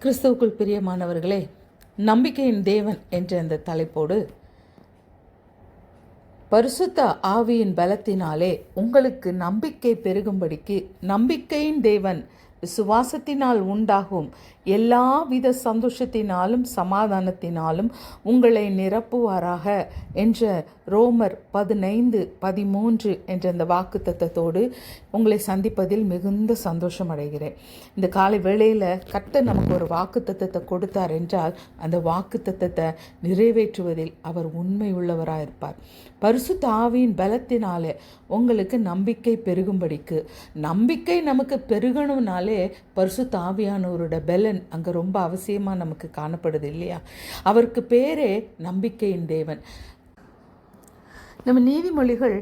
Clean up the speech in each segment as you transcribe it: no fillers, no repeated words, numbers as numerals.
கிறிஸ்துவுக்குள் பிரியமானவர்களே, நம்பிக்கையின் தேவன் என்ற இந்த தலைப்போடு பரிசுத்த ஆவியின் பலத்தினாலே உங்களுக்கு நம்பிக்கை பெருகும்படிக்கு நம்பிக்கையின் தேவன் விசுவாசத்தினால் உண்டாகும் எல்லாவித சந்தோஷத்தினாலும் சமாதானத்தினாலும் உங்களை நிரப்புவாராக என்ற ரோமர் 15:13 என்ற இந்த வாக்கு தத்தத்தோடு உங்களை சந்திப்பதில் மிகுந்த சந்தோஷம் அடைகிறேன். இந்த காலை வேளையில் கர்த்தர் நமக்கு ஒரு வாக்கு தத்தத்தை கொடுத்தார் என்றால் அந்த வாக்கு தத்தத்தை நிறைவேற்றுவதில் அவர் உண்மை உள்ளவராக இருப்பார். பரிசுத்த ஆவியின் பலத்தினாலே உங்களுக்கு நம்பிக்கை பெருகும்படிக்கு, நம்பிக்கை நமக்கு பெருகணும்னாலே பரிசுத்த ஆவியானவரோட பலன் அங்கே ரொம்ப அவசியமாக நமக்கு காணப்படுது இல்லையா? அவருக்கு பேரே நம்பிக்கையின் தேவன். நம்ம நீதிமொழிகள்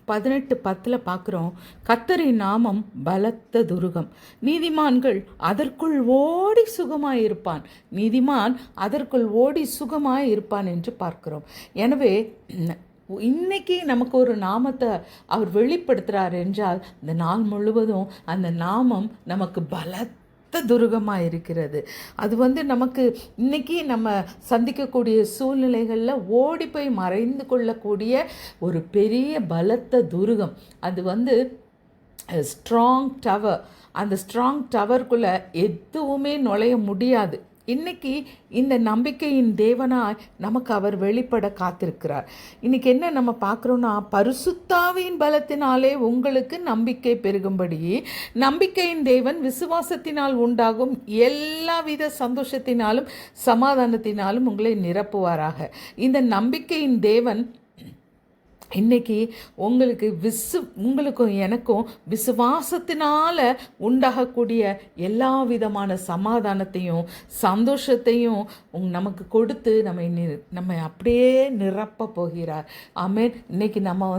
18:10 பார்க்குறோம், கர்த்தரின் நாமம் பலத்த துருகம், நீதிமான்கள் அதற்குள் ஓடி சுகமாயிருப்பான், நீதிமான் அதற்குள் ஓடி சுகமாயிருப்பான் என்று பார்க்கிறோம். எனவே இன்னைக்கு நமக்கு ஒரு நாமத்தை அவர் வெளிப்படுத்துகிறார் என்றால் இந்த நாள் முழுவதும் அந்த நாமம் நமக்கு துருகமாக இருக்கிறது. அது நமக்கு இன்னைக்கு நம்ம சந்திக்கக்கூடிய சூழ்நிலைகளில் ஓடி போய் மறைந்து கொள்ளக்கூடிய ஒரு பெரிய பலத்த துருகம். அது ஸ்ட்ராங் டவர். அந்த ஸ்ட்ராங் டவருக்குள்ளே எதுவுமே நுழைய முடியாது. இன்னைக்கு இந்த நம்பிக்கையின் தேவனாய் நமக்கு அவர் வெளிப்பட காத்திருக்கிறார். இன்னைக்கு என்ன நம்ம பார்க்குறோன்னா, பரிசுத்தாவியின் பலத்தினாலே உங்களுக்கு நம்பிக்கை பெருகும்படி நம்பிக்கையின் தேவன் விசுவாசத்தினால் உண்டாகும் எல்லாவித சந்தோஷத்தினாலும் சமாதானத்தினாலும் உங்களை நிரப்புவாராக. இந்த நம்பிக்கையின் தேவன் இன்னைக்கு உங்களுக்கும் எனக்கும் விசுவாசத்தினால உண்டாகக்கூடிய எல்லா விதமான சமாதானத்தையும் சந்தோஷத்தையும் நமக்கு கொடுத்து நம்ம அப்படியே நிரப்ப போகிறார். ஆமென். இன்னைக்கு நம்ம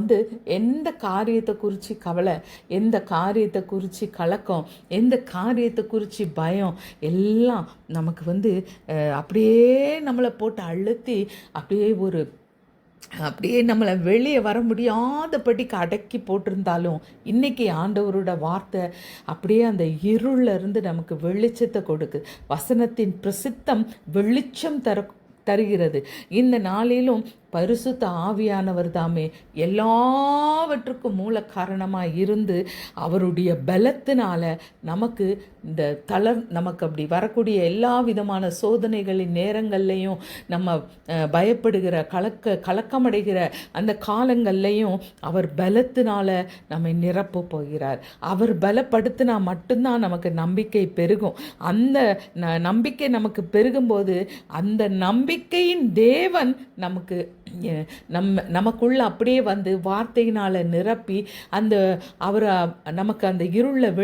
எந்த காரியத்தை குறித்து கவலை, எந்த காரியத்தை குறித்து கலக்கம், எந்த காரியத்தை குறித்து பயம் எல்லாம் நமக்கு அப்படியே நம்மளை போட்டு அழுத்தி அப்படியே நம்மளை வெளியே வர முடியாதபடிக்கு அடக்கி போட்டிருந்தாலும் இன்னைக்கு ஆண்டவரோட வார்த்தை அப்படியே அந்த இருளில் இருந்து நமக்கு வெளிச்சத்தை கொடுக்கு. வசனத்தின் பிரசித்தம் வெளிச்சம் தருகிறது. இந்த நாளிலும் பரிசுத்த ஆவியானவர் தாமே எல்லாவற்றுக்கும் மூல காரணமாக இருந்து அவருடைய பலத்தினால நமக்கு நமக்கு அப்படி வரக்கூடிய எல்லா விதமான சோதனைகளின் நேரங்கள்லையும் நம்ம பயப்படுகிற கலக்கமடைகிற அந்த காலங்கள்லையும் அவர் பலத்தினால நம்மை நிரப்ப போகிறார். அவர் பலப்படுத்தினா மட்டும்தான் நமக்கு நம்பிக்கை பெருகும். அந்த நம்பிக்கை நமக்கு பெருகும்போது அந்த நம்பிக்கையின் தேவன் நமக்குள்ள அப்படியே வார்த்தையினால் நிரப்பி அவர் நமக்கு அந்த இருளில்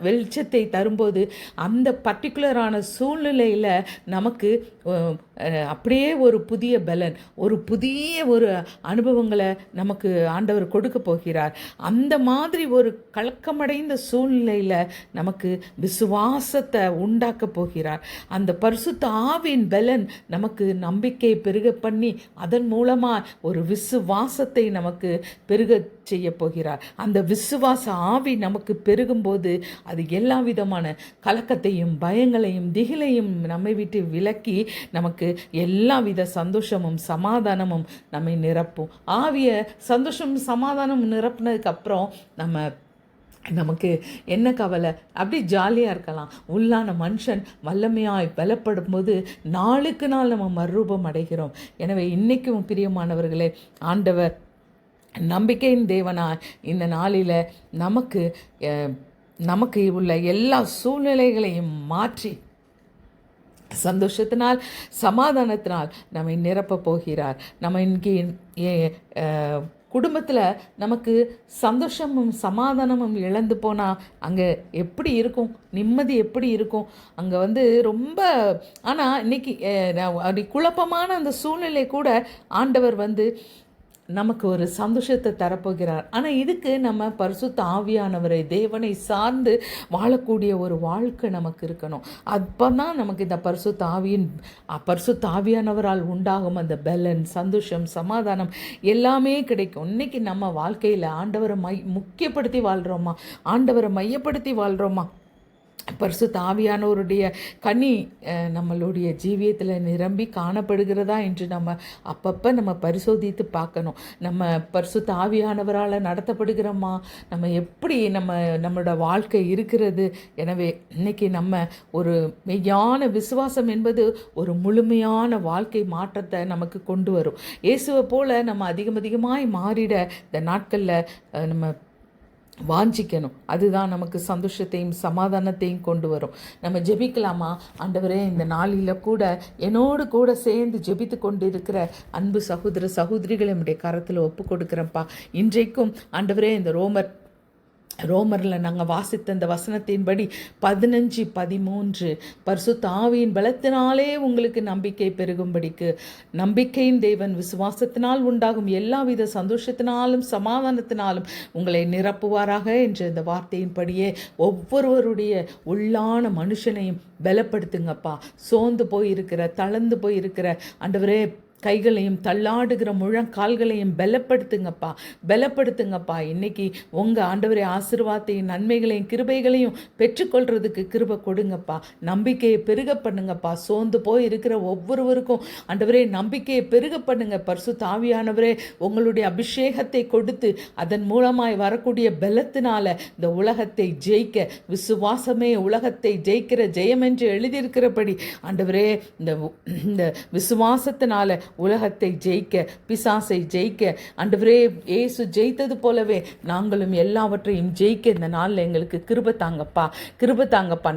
வெளிச்சத்தை தரும்போது அந்த பர்டிகுலரான சூழ்நிலையில் நமக்கு அப்படியே ஒரு புதிய பலன், ஒரு புதிய அனுபவங்களை நமக்கு ஆண்டவர் கொடுக்க போகிறார். அந்த மாதிரி ஒரு கலக்கமடைந்த சூழ்நிலையில் நமக்கு விசுவாசத்தை உண்டாக்க போகிறார். அந்த பரிசுத்த ஆவியின் பலன் நமக்கு நம்பிக்கை பெருக பண்ணி அதன் மூலமாக ஒரு விசுவாசத்தை நமக்கு பெருக செய்ய போகிறார். அந்த விசுவாச ஆவி நமக்கு பெருகும்போது அது எல்லா விதமான கலக்கத்தையும் பயங்களையும் திகிலையும் நம்மை விட்டு விலக்கி நமக்கு எல்லா வித சந்தோஷமும் சமாதானமும் நம்மை நிரப்பும். ஆவிய சந்தோஷமும் சமாதானமும் நிரப்புனதுக்கு அப்புறம் நமக்கு என்ன கவலை, அப்படி ஜாலியாக இருக்கலாம். உள்ளான மனுஷன் வல்லமையாய் பலப்படும் போது நாளுக்கு நாள் நம்ம மறுரூபம் அடைகிறோம். எனவே இன்னைக்கும் பிரியமானவர்களே, ஆண்டவர் நம்பிக்கையின் தேவனாய் இந்த நாளில் நமக்கு உள்ள எல்லா சூழ்நிலைகளையும் மாற்றி சந்தோஷத்தினால் சமாதானத்தினால் நம்மை நிரப்ப போகிறார். நம்ம இன்னைக்கு குடும்பத்தில் நமக்கு சந்தோஷமும் சமாதானமும் இழந்து போனால் அங்கே எப்படி இருக்கும், நிம்மதி எப்படி இருக்கும்? அங்கே ரொம்ப ஆனால் இன்னைக்கு அப்படி குழப்பமான அந்த சூழ்நிலை கூட ஆண்டவர் நமக்கு ஒரு சந்தோஷத்தை தரப்போகிறார். ஆனால் இதுக்கு நம்ம பரிசுத்த ஆவியானவரை தேவனை சார்ந்து வாழக்கூடிய ஒரு வாழ்க்கை நமக்கு இருக்கணும். அப்போ தான் நமக்கு இந்த பரிசுத்த ஆவியானவரால் உண்டாகும் அந்த பலன், சந்தோஷம், சமாதானம் எல்லாமே கிடைக்கும். இன்னைக்கு நம்ம வாழ்க்கையில் ஆண்டவரை முக்கியப்படுத்தி வாழ்கிறோமா, ஆண்டவரை மையப்படுத்தி வாழ்கிறோமா, பரிசுத்த ஆவியானவருடைய கனி நம்மளுடைய ஜீவியத்தில் நிரம்பி காணப்படுகிறதா என்று நம்ம அப்பப்போ நம்ம பரிசோதித்து பார்க்கணும். நம்ம பரிசுத்த ஆவியானவரால் நடத்தப்படுகிறோமா, நம்ம எப்படி நம்மளோட வாழ்க்கை இருக்கிறது. எனவே இன்னைக்கு நம்ம ஒரு மெய்யான விசுவாசம் என்பது ஒரு முழுமையான வாழ்க்கை மாற்றத்தை நமக்கு கொண்டு வரும். இயேசுவை போல் நம்ம அதிகமாய் மாறிட இந்த நாட்களில் நம்ம வாஞ்சிக்கணும். அதுதான் நமக்கு சந்தோஷத்தையும் சமாதானத்தையும் கொண்டு வரும். நம்ம ஜெபிக்கலாமா? ஆண்டவரே, இந்த நாளில் கூட என்னோடு கூட சேர்ந்து ஜெபித்து கொண்டு இருக்கிற அன்பு சகோதர சகோதரிகளை நம்முடைய கரத்தில் ஒப்பு கொடுக்குறேன்ப்பா. இன்றைக்கும் ஆண்டவரே, இந்த ரோமரில் நாங்கள் வாசித்த இந்த வசனத்தின்படி 15:13 பரிசுத்த ஆவியின் பலத்தினாலே உங்களுக்கு நம்பிக்கை பெருகும்படிக்கு நம்பிக்கையின் தேவன் விசுவாசத்தினால் உண்டாகும் எல்லாவித சந்தோஷத்தினாலும் சமாதானத்தினாலும் உங்களை நிரப்புவாராக என்ற இந்த வார்த்தையின்படியே ஒவ்வொருவருடைய உள்ளான மனுஷனையும் பலப்படுத்துங்கப்பா. சோர்ந்து போயிருக்கிற, தளர்ந்து போயிருக்கிற ஆண்டவரே, கைகளையும் தள்ளாடுகிற முழங்கால்களையும் பலப்படுத்துங்கப்பா. இன்னைக்கு உங்கள் ஆண்டவரே ஆசீர்வாதத்தையும் நன்மைகளையும் கிருபைகளையும் பெற்றுக்கொள்றதுக்கு கிருபை கொடுங்கப்பா. நம்பிக்கையை பெருக பண்ணுங்கப்பா. சோர்ந்து போய் இருக்கிற ஒவ்வொருவருக்கும் ஆண்டவரே நம்பிக்கையை பெருக பண்ணுங்க. பரிசுத்த ஆவியானவரே, உங்களுடைய அபிஷேகத்தை கொடுத்து அதன் மூலமாய் வரக்கூடிய பலத்தினால இந்த உலகத்தை ஜெயிக்க, விசுவாசமே உலகத்தை ஜெயிக்கிற ஜெயம் என்று எழுதியிருக்கிறபடி ஆண்டவரே, இந்த விசுவாசத்தினால உலகத்தை ஜெயிக்க, பிசாசை ஜெயிக்க, ஆண்டவரே இயேசு ஜெயித்தது போலவே நாங்களும் எல்லாவற்றையும் ஜெயிக்க இந்த நாளில் எங்களுக்கு கிருபை தாங்கப்பா.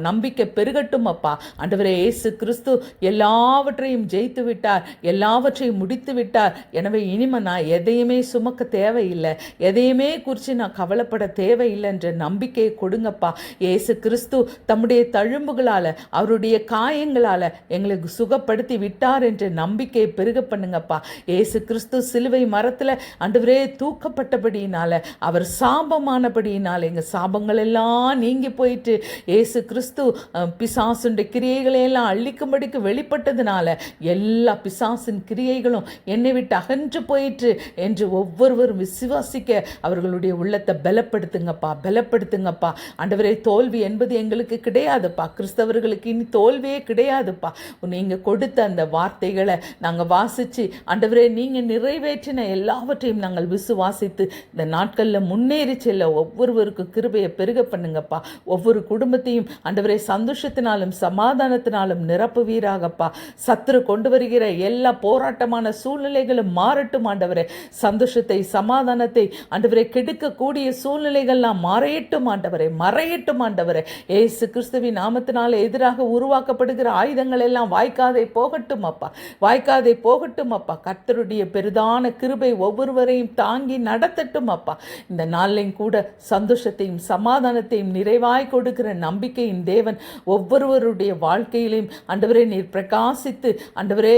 நம்பிக்கை பெருகட்டும் அப்பா. ஆண்டவரே, இயேசு கிறிஸ்து எல்லாவற்றையும் ஜெயித்து விட்டார், எல்லாவற்றையும் முடித்து விட்டார். எனவே இனிமே நான் எதையுமே சுமக்க தேவையில்லை, எதையுமே குறித்து நான் கவலைப்பட தேவையில்லை என்ற நம்பிக்கையை கொடுங்கப்பா. இயேசு கிறிஸ்து தம்முடைய தழும்புகளால், அவருடைய காயங்களால் எங்களுக்கு சுகப்படுத்தி விட்டார் என்ற நம்பிக்கையை பெருக பண்ணுங்கப்பா. இயேசு கிறிஸ்து சிலுவை மரத்தில் ஆண்டவரே தூக்கப்பட்டபடியினால, அவர் சாபமானபடியினால எங்கள் சாபங்கள் எல்லாம் நீங்கி போயிட்டு, இயேசு கிறிஸ்து பிசாசுடைய கிரியைகளை எல்லாம் அழிக்கும்படிக்கு வெளிப்பட்டதுனால எல்லா பிசாசின் கிரியைகளும் என்னை விட்டு அகன்று போயிற்று என்று ஒவ்வொருவரும் விசுவாசிக்க அவர்களுடைய உள்ளத்தை பலப்படுத்துங்கப்பா. ஆண்டவரே, தோல்வி என்பது எங்களுக்கு கிடையாதுப்பா. கிறிஸ்தவர்களுக்கு இனி தோல்வியே கிடையாதுப்பா. நீங்கள் கொடுத்த அந்த வார்த்தைகளை நாங்கள் வாசித்து ஆண்டவரே, நீங்கள் நிறைவேற்றின எல்லாவற்றையும் நாங்கள் விசுவாசித்து இந்த நாட்களில் முன்னேறி செல்ல ஒவ்வொருவருக்கும் கிருபையை பெருக பண்ணுங்கப்பா. ஒவ்வொரு குடும்பத்தையும் ஆண்டவரே சந்தோஷத்தினாலும் சமாதானத்தினாலும் நிரப்புவீராகப்பா. சத்துரு கொண்டு வருகிற எல்லா போராட்டமான சூழ்நிலைகளும் மாறட்டும் ஆண்டவரே. சந்தோஷத்தை சமாதானத்தை ஆண்டவரே கெடுக்கக்கூடிய சூழ்நிலைகள்லாம் மறையட்டும் ஆண்டவரே. இயேசு கிறிஸ்துவின் நாமத்தினால எதிராக உருவாக்கப்படுகிற ஆயுதங்கள் எல்லாம் வாய்க்காதே போகட்டும் அப்பா. கர்த்தருடைய பெரிதான கிருபை ஒவ்வொருவரையும் தாங்கி நடத்தட்டும் அப்பா. இந்த நாளிலும் கூட சந்தோஷத்தையும் சமாதானத்தையும் நிறைவாய் கொடுக்கிற நம்பிக்கையின் தேவன் ஒவ்வொருவருடைய வாழ்க்கையிலையும் ஆண்டவரே நீர் பிரகாசித்து ஆண்டவரே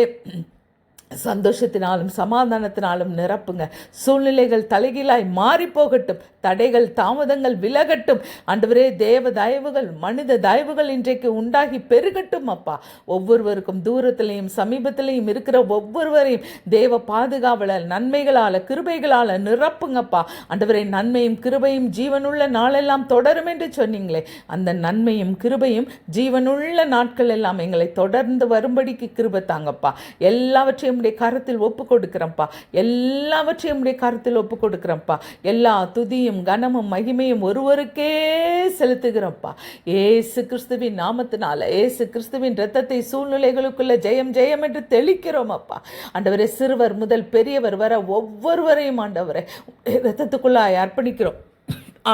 சந்தோஷத்தினாலும் சமாதானத்தினாலும் நிரப்புங்க. சூழ்நிலைகள் தலைகீழாய் மாறி போகட்டும், தடைகள் தாமதங்கள் விலகட்டும் ஆண்டவரே. தேவ தயவுகள் மனித தயவுகள் இன்றைக்கு உண்டாகி பெருகட்டும் அப்பா. ஒவ்வொருவருக்கும் தூரத்திலையும் சமீபத்திலையும் இருக்கிற ஒவ்வொருவரையும் தேவ பாதுகாவலால் நன்மைகளால் கிருபைகளால் நிரப்புங்கப்பா ஆண்டவரே. நன்மையும் கிருபையும் ஜீவனுள்ள நாளெல்லாம் தொடரும் என்று சொன்னீங்களே, அந்த நன்மையும் கிருபையும் ஜீவனுள்ள நாட்கள் எல்லாம் எங்களை தொடர்ந்து வரும்படிக்கு கிருபை தாங்கப்பா. எல்லாவற்றையும் கரத்தில் ஒப்பு கொடுக்கிறப்பா. எல்லா துதியும் கனமும் மகிமையும் ஒருவருக்கே செலுத்துகிறப்பா. இயேசு கிறிஸ்துவின் நாமத்தினால, இயேசு கிறிஸ்துவின் இரத்தத்தை சூழ்நிலைகளுக்குள்ள ஜெயம் ஜெயம் என்று தெளிக்கிறோம் அப்பா. ஆண்டவரே, சிறுவர் முதல் பெரியவர் வர ஒவ்வொருவரையும் ஆண்டவரே இரத்தத்துக்குள்ளாய் அர்ப்பணிக்கிறோம்.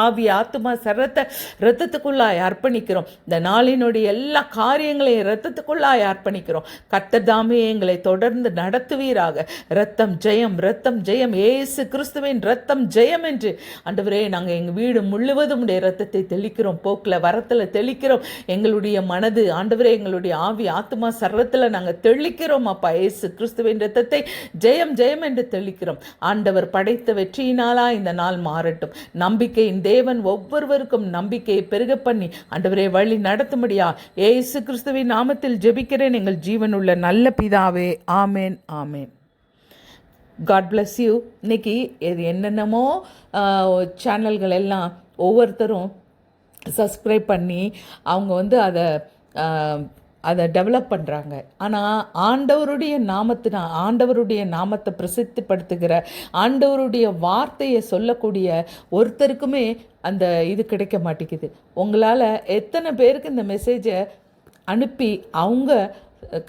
ஆவி ஆத்துமா சரத்தை இரத்தத்துக்குள்ளாய் அர்ப்பணிக்கிறோம். இந்த நாளினுடைய எல்லா காரியங்களையும் இரத்தத்துக்குள்ளாய் அர்ப்பணிக்கிறோம். கர்த்தர் தாமே எங்களை தொடர்ந்து நடத்துவீராக. இரத்தம் ஜெயம், இரத்தம் ஜெயம், இயேசு கிறிஸ்துவின் இரத்தம் ஜெயம் என்று ஆண்டவரே நாங்கள் எங்கள் வீடு முழுவதும் இரத்தத்தை தெளிக்கிறோம். போக்கில் வரத்தில் தெளிக்கிறோம். எங்களுடைய மனது ஆண்டவரே, எங்களுடைய ஆவி ஆத்துமா சரத்தில் நாங்கள் தெளிக்கிறோம் அப்பா. இயேசு கிறிஸ்துவின் இரத்தத்தை ஜெயம் ஜெயம் என்று தெளிக்கிறோம். ஆண்டவர் படைத்த வெற்றியினாலா இந்த நாள் மாறட்டும். நம்பிக்கையின் தேவன் ஒவ்வொருவருக்கும் நம்பிக்கையை பெருக பண்ணி ஆண்டவரே வழி நடத்தும்படியா இயேசு கிறிஸ்துவின் நாமத்தில் ஜெபிக்கிறேன் எங்கள் ஜீவனுள்ள நல்ல பிதாவே. Amen, amen. God bless you. இன்னைக்கு என்னென்னமோ சேனல்கள் எல்லாம் ஒவ்வொருத்தரும் சப்ஸ்கிரைப் பண்ணி அவங்க வந்து அதை டெவலப் பண்ணுறாங்க. ஆனால் ஆண்டவருடைய நாமத்தை பிரசித்திப்படுத்துகிற, ஆண்டவருடைய வார்த்தையை சொல்லக்கூடிய ஒருத்தருக்குமே அந்த இது கிடைக்க மாட்டேங்குது. உங்களால் எத்தனை பேருக்கு இந்த மெசேஜை அனுப்பி அவங்க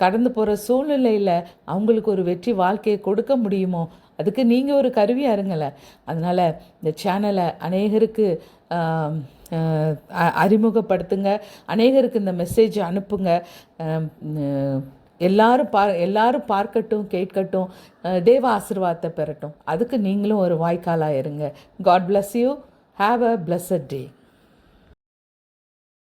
கடந்து போகிற சூழ்நிலையில் அவங்களுக்கு ஒரு வெற்றி வாழ்க்கையை கொடுக்க முடியுமோ, அதுக்கு நீங்கள் ஒரு கருவியாக இருங்களேன். அதனால் இந்த சேனலை அநேகருக்கு அறிமுகப்படுத்துங்க, அநேகருக்கு இந்த மெசேஜை அனுப்புங்க. எல்லாரும் பார்க்கட்டும், கேட்கட்டும், தேவ ஆசீர்வாதத்தை பெறட்டும். அதுக்கு நீங்களும் ஒரு வாய்க்காலாக இருங்க. God bless you. Have a blessed day.